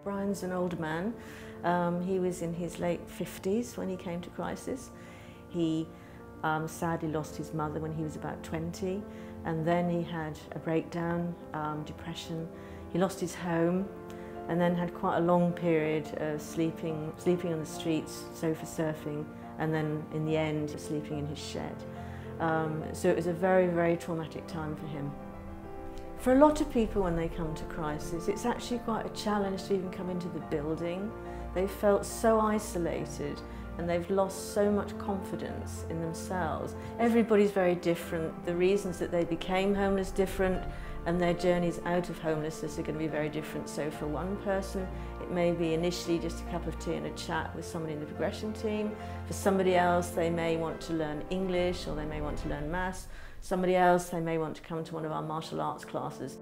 Brian's an old man. He was in his late 50s when he came to Crisis. He sadly lost his mother when he was about 20, and then he had a breakdown, depression. He lost his home and then had quite a long period of sleeping on the streets, sofa surfing, and then in the end sleeping in his shed. So it was a very, very traumatic time for him. For a lot of people when they come to Crisis, it's actually quite a challenge to even come into the building. They've felt so isolated and they've lost so much confidence in themselves. Everybody's very different. The reasons that they became homeless different, and their journeys out of homelessness are going to be very different. So for one person, it may be initially just a cup of tea and a chat with someone in the progression team. For somebody else, they may want to learn English, or they may want to learn maths. Somebody else, they may want to come to one of our martial arts classes.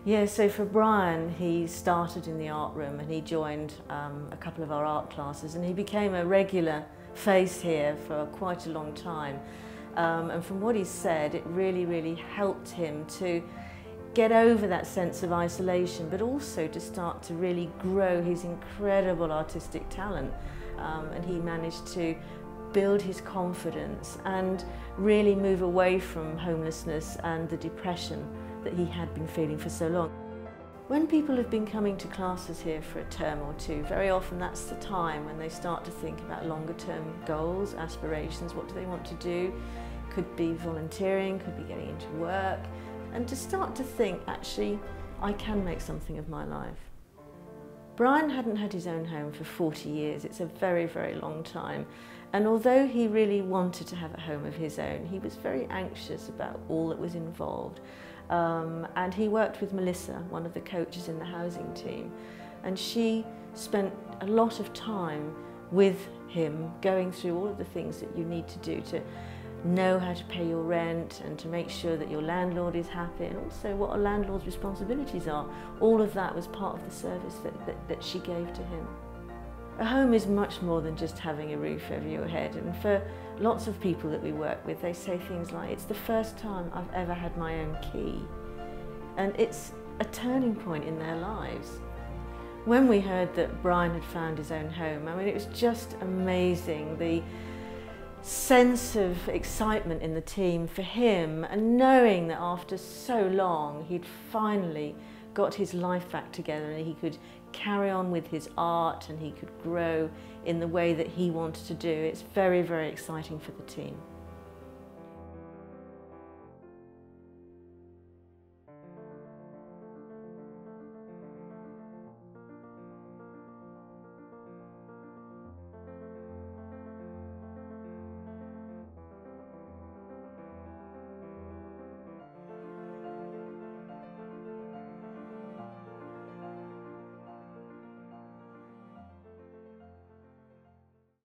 Yeah, so for Brian, he started in the art room and he joined a couple of our art classes, and he became a regular face here for quite a long time. And from what he said, it really, really helped him to get over that sense of isolation, but also to start to really grow his incredible artistic talent. And he managed to build his confidence and really move away from homelessness and the depression that he had been feeling for so long. When people have been coming to classes here for a term or two, very often that's the time when they start to think about longer term goals, aspirations, what do they want to do. Could be volunteering, could be getting into work, and to start to think, actually, I can make something of my life. Brian hadn't had his own home for 40 years. It's a very, very long time. And although he really wanted to have a home of his own, he was very anxious about all that was involved. And he worked with Melissa, one of the coaches in the housing team, and she spent a lot of time with him going through all of the things that you need to do to know how to pay your rent and to make sure that your landlord is happy, and also what a landlord's responsibilities are. All of that was part of the service that she gave to him. A home is much more than just having a roof over your head, and for lots of people that we work with, they say things like, it's the first time I've ever had my own key, and it's a turning point in their lives. When we heard that Brian had found his own home, I mean, it was just amazing, the sense of excitement in the team for him, and knowing that after so long he'd finally got his life back together and he could carry on with his art and he could grow in the way that he wanted to do. It's very, very exciting for the team.